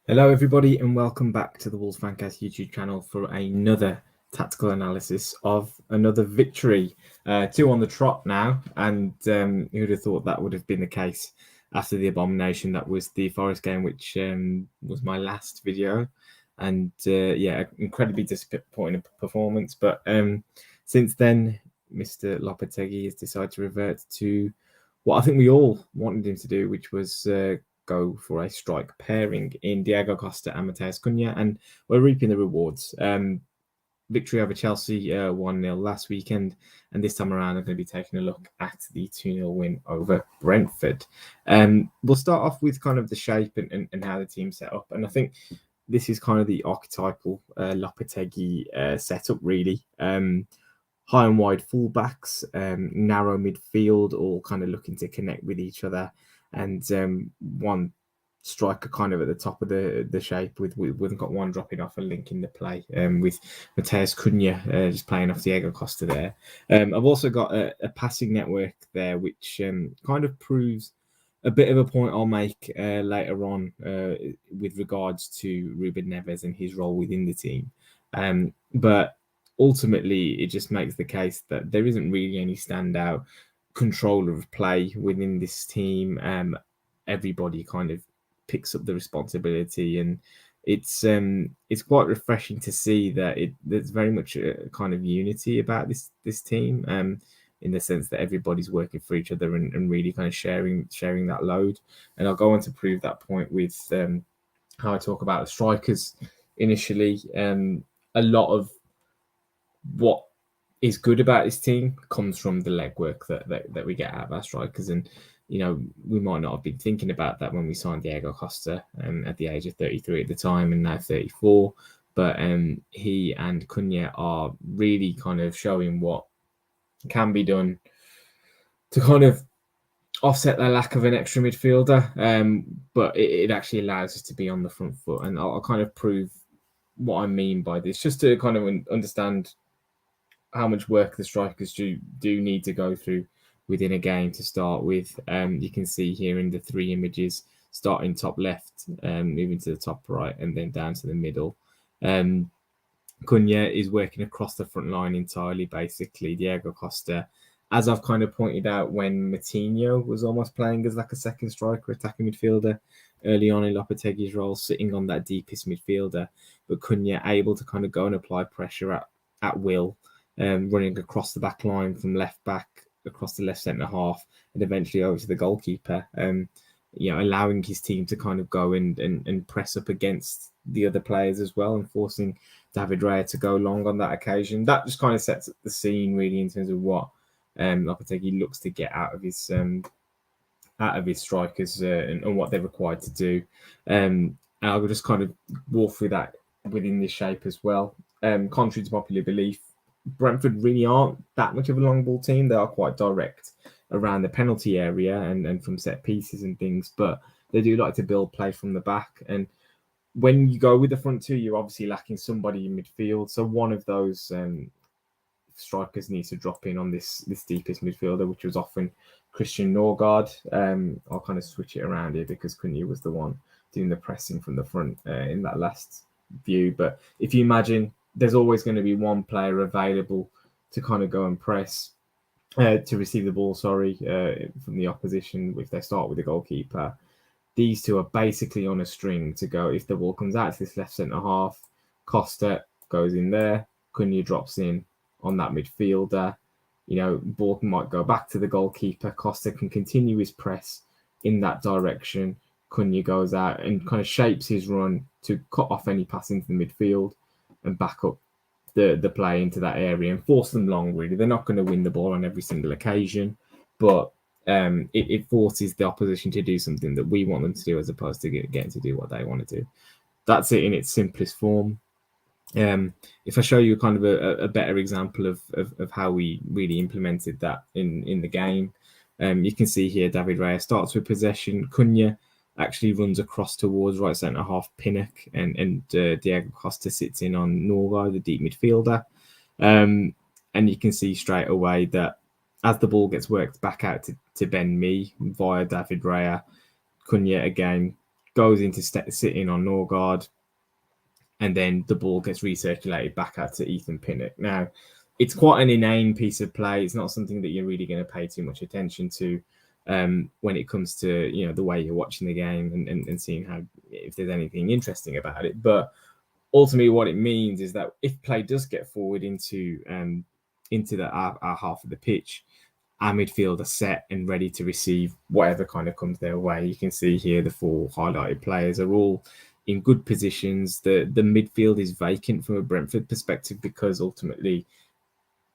Hello, everybody, and welcome back to the Wolves Fancast YouTube channel for another tactical analysis of another victory. Two on the trot now, and who'd have thought that would have been the case after the abomination that was the Forest game, which was my last video. And incredibly disappointing performance. But since then, Mr. Lopetegui has decided to revert to what I think we all wanted him to do, which was go for a strike pairing in Diego Costa and Mateus Cunha, and we're reaping the rewards. Victory over Chelsea 1-0 last weekend, and this time around I'm going to be taking a look at the 2-0 win over Brentford. We'll start off with kind of the shape and how the team set up, and I think this is kind of the archetypal Lopetegui setup, really. High and wide fullbacks, narrow midfield, all kind of looking to connect with each other, and one striker kind of at the top of the shape with got one dropping off and linking the play with Mateus Cunha just playing off Diego Costa there. I've also got a passing network there, which kind of proves a bit of a point I'll make later on with regards to Ruben Neves and his role within the team. But ultimately, it just makes the case that there isn't really any standout controller of play within this team. Everybody kind of picks up the responsibility, and it's quite refreshing to see that there's very much a kind of unity about this team. In the sense that everybody's working for each other and really kind of sharing that load. And I'll go on to prove that point with how I talk about the strikers initially. A lot of what is good about this team comes from the legwork that we get out of our strikers. And, you know, we might not have been thinking about that when we signed Diego Costa at the age of 33 at the time and now 34. But he and Cunha are really kind of showing what can be done to kind of offset the lack of an extra midfielder. But it actually allows us to be on the front foot. And I'll kind of prove what I mean by this, just to kind of understand how much work the strikers do need to go through within a game to start with. You can see here in the three images, starting top left, moving to the top right, and then down to the middle. Cunha is working across the front line entirely, basically. Diego Costa, as I've kind of pointed out when Matinho was almost playing as like a second striker, attacking midfielder early on in Lopetegui's role, sitting on that deepest midfielder, but Cunha able to kind of go and apply pressure at will, running across the back line from left back, across the left centre half, and eventually over to the goalkeeper. Allowing his team to kind of go and press up against the other players as well, and forcing David Raya to go long on that occasion. That just kind of sets up the scene, really, in terms of what Lopetegui looks to get out of his strikers and what they're required to do. And I'll just kind of walk through that within this shape as well. Contrary to popular belief, Brentford really aren't that much of a long ball team. They are quite direct around the penalty area and from set pieces and things, but they do like to build play from the back. And when you go with the front two, you're obviously lacking somebody in midfield. So one of those strikers needs to drop in on this deepest midfielder, which was often Christian Norgard. I'll kind of switch it around here because Cunha was the one doing the pressing from the front in that last view. But if you imagine, there's always going to be one player available to kind of go and press, to receive the ball, from the opposition if they start with the goalkeeper. These two are basically on a string to go. If the ball comes out to this left centre half, Costa goes in there, Cunha drops in on that midfielder. Ball might go back to the goalkeeper. Costa can continue his press in that direction. Cunha goes out and kind of shapes his run to cut off any pass into the midfield and back up the play into that area and force them long, really. They're not going to win the ball on every single occasion, but it forces the opposition to do something that we want them to do as opposed to getting to do what they want to do. That's it in its simplest form. If I show you kind of a better example of how we really implemented that in the game, you can see here David Raya starts with possession. Cunha actually runs across towards right centre half Pinnock, and Diego Costa sits in on Norgard, the deep midfielder. And you can see straight away that as the ball gets worked back out to Ben Mee via David Raya, Cunha again goes into sitting on Norgard, and then the ball gets recirculated back out to Ethan Pinnock. Now, it's quite an inane piece of play. It's not something that you're really going to pay too much attention to when it comes to the way you're watching the game and seeing how if there's anything interesting about it. But ultimately, what it means is that if play does get forward into our half of the pitch, our midfield are set and ready to receive whatever kind of comes their way. You can see here the 4 highlighted players are all in good positions. The midfield is vacant from a Brentford perspective because ultimately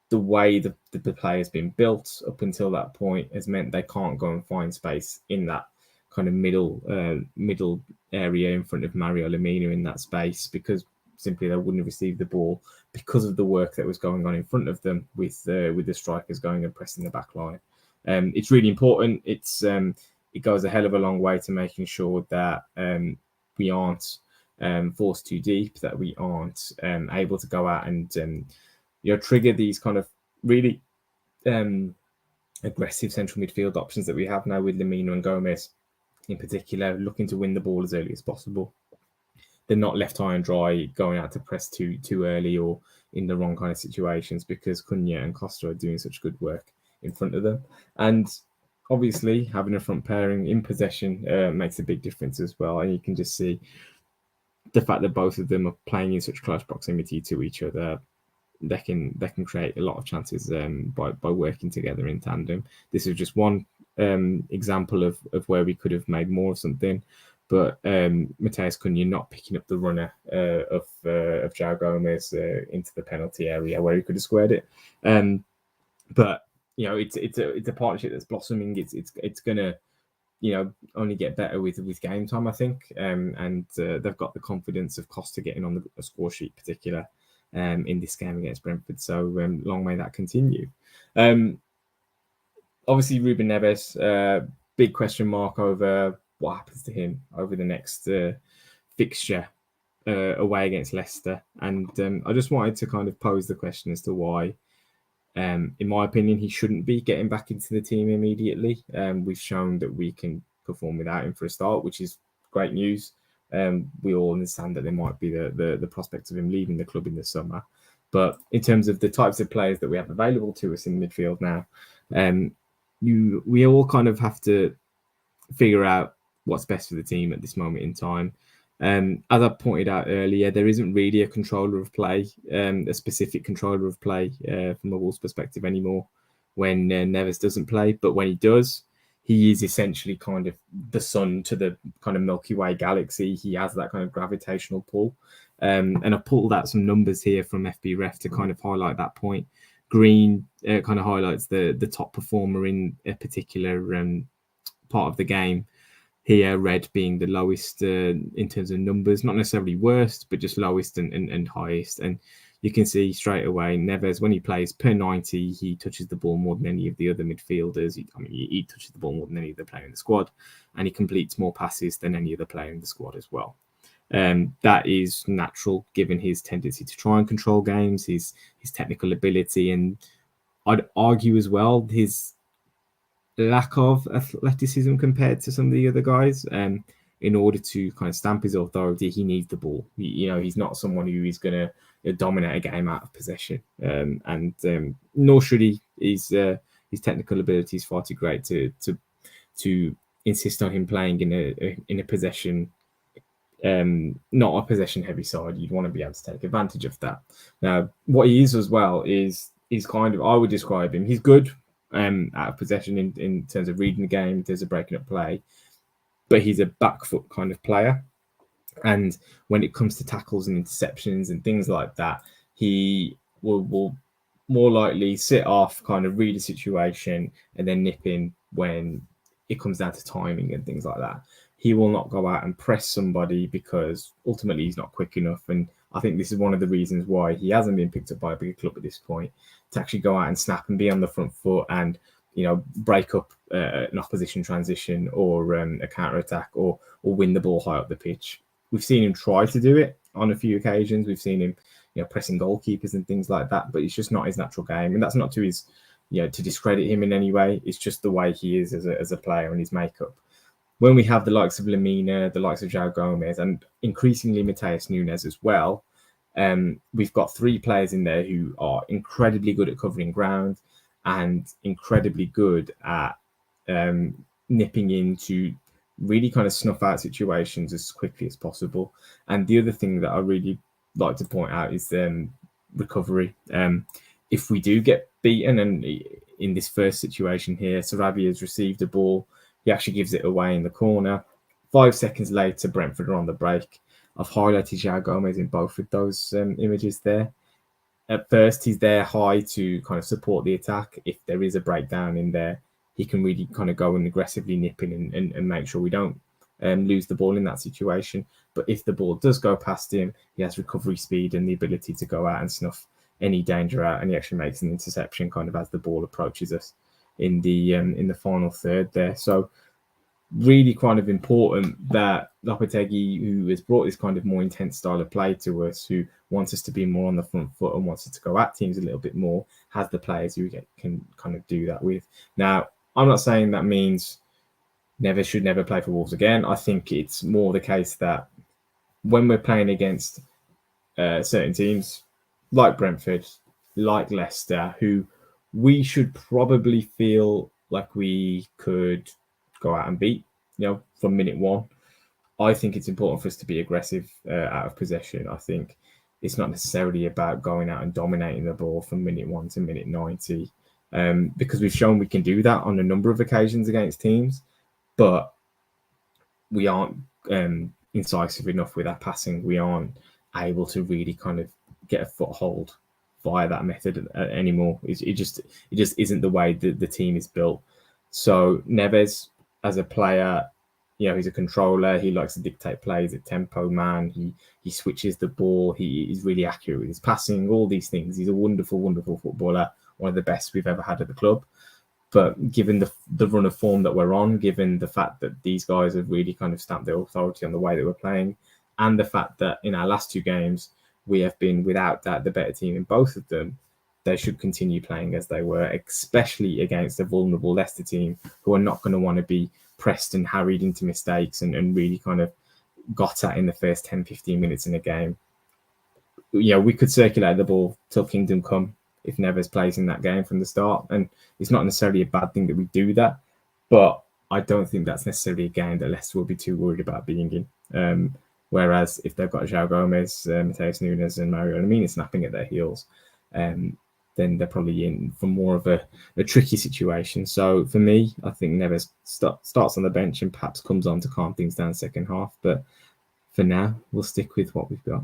the way the play has been built up until that point has meant they can't go and find space in that kind of middle area in front of Mario Lemina in that space, because simply they wouldn't have received the ball because of the work that was going on in front of them with the strikers going and pressing the back line. It's really important. It goes a hell of a long way to making sure that we aren't forced too deep, that we aren't able to go out and trigger these kind of really aggressive central midfield options that we have now with Lemina and Gomez in particular, looking to win the ball as early as possible. They're not left high and dry going out to press too early or in the wrong kind of situations, because Cunha and Costa are doing such good work in front of them. And obviously having a front pairing in possession makes a big difference as well. And you can just see the fact that both of them are playing in such close proximity to each other. They can create a lot of chances by working together in tandem. This is just one example of where we could have made more of something, but Mateus Cunha not picking up the runner of João Gomez into the penalty area where he could have squared it. But it's a partnership that's blossoming. It's gonna only get better with game time, I think. And they've got the confidence of Costa getting on the score sheet, particular in this game against Brentford. So long may that continue. Obviously, Ruben Neves, big question mark over what happens to him over the next fixture away against Leicester. And I just wanted to kind of pose the question as to why, in my opinion, he shouldn't be getting back into the team immediately. We've shown that we can perform without him for a start, which is great news. We all understand that there might be the prospect of him leaving the club in the summer. But in terms of the types of players that we have available to us in midfield now, we all kind of have to figure out what's best for the team at this moment in time. As I pointed out earlier, there isn't really a controller of play, a specific controller of play from a Wolves perspective anymore when Neves doesn't play. But when he does, he is essentially kind of the sun to the kind of Milky Way galaxy. He has that kind of gravitational pull. And I pulled out some numbers here from FBref to kind of highlight that point. Green kind of highlights the top performer in a particular part of the game. Here, red being the lowest in terms of numbers, not necessarily worst, but just lowest and highest. And you can see straight away, Neves, when he plays per 90, he touches the ball more than any of the other midfielders. He touches the ball more than any other player in the squad, and he completes more passes than any other player in the squad as well. That is natural given his tendency to try and control games, his technical ability, and I'd argue as well his lack of athleticism compared to some of the other guys. In order to kind of stamp his authority, he needs the ball. He's not someone who is going to dominate a game out of possession, and nor should he. His technical ability is far too great to insist on him playing in a possession, not a possession heavy side. You'd want to be able to take advantage of that. Now, what he is as well is kind of, I would describe him, he's good out of possession in terms of reading the game, in terms of breaking up play, but he's a back foot kind of player. And when it comes to tackles and interceptions and things like that, he will more likely sit off, kind of read a situation, and then nip in when it comes down to timing and things like that. He will not go out and press somebody because ultimately he's not quick enough. And I think this is one of the reasons why he hasn't been picked up by a bigger club at this point, to actually go out and snap and be on the front foot and break up an opposition transition or a counter attack or win the ball high up the pitch. We've seen him try to do it on a few occasions. We've seen him pressing goalkeepers and things like that, but it's just not his natural game. And that's not to his to discredit him in any way. It's just the way he is as a player and his makeup. when we have the likes of Lamina, the likes of João Gomez, and increasingly Mateus Nunes as well, we've got 3 players in there who are incredibly good at covering ground and incredibly good at nipping in to really kind of snuff out situations as quickly as possible. And the other thing that I really like to point out is recovery. If we do get beaten, and in this first situation here, Sarabia has received a ball, he actually gives it away in the corner. 5 seconds later, Brentford are on the break. I've highlighted João Gomez in both of those images there. At first, he's there high to kind of support the attack. If there is a breakdown in there, he can really kind of go and aggressively nip in and make sure we don't lose the ball in that situation. But if the ball does go past him, he has recovery speed and the ability to go out and snuff any danger out, and he actually makes an interception kind of as the ball approaches us in the final third there. So really kind of important that Lopetegui, who has brought this kind of more intense style of play to us, who wants us to be more on the front foot and wants us to go at teams a little bit more, has the players who can kind of do that with. Now, I'm not saying that means Neves should never play for Wolves again. I think it's more the case that when we're playing against certain teams like Brentford, like Leicester, who we should probably feel like we could go out and beat, from minute 1. I think it's important for us to be aggressive out of possession. I think it's not necessarily about going out and dominating the ball from minute 1 to minute 90, because we've shown we can do that on a number of occasions against teams, but we aren't incisive enough with our passing. We aren't able to really kind of get a foothold via that method anymore. It just isn't the way that the team is built. So Neves, as a player, he's a controller. He likes to dictate plays, a tempo man. He switches the ball. He is really accurate with his passing, all these things. He's a wonderful, wonderful footballer, one of the best we've ever had at the club. But given the run of form that we're on, given the fact that these guys have really kind of stamped their authority on the way that we're playing, and the fact that in our last 2 games, we have been, without doubt, the better team in both of them, they should continue playing as they were, especially against a vulnerable Leicester team who are not going to want to be pressed and harried into mistakes and really kind of got at in the first 10, 15 minutes in a game. We could circulate the ball till kingdom come if Neves plays in that game from the start. And it's not necessarily a bad thing that we do that, but I don't think that's necessarily a game that Leicester will be too worried about being in. Whereas if they've got João Gomez, Mateus Nunes and Mario Lamina snapping at their heels, then they're probably in for more of a tricky situation. So for me, I think Neves starts on the bench and perhaps comes on to calm things down second half. But for now, we'll stick with what we've got.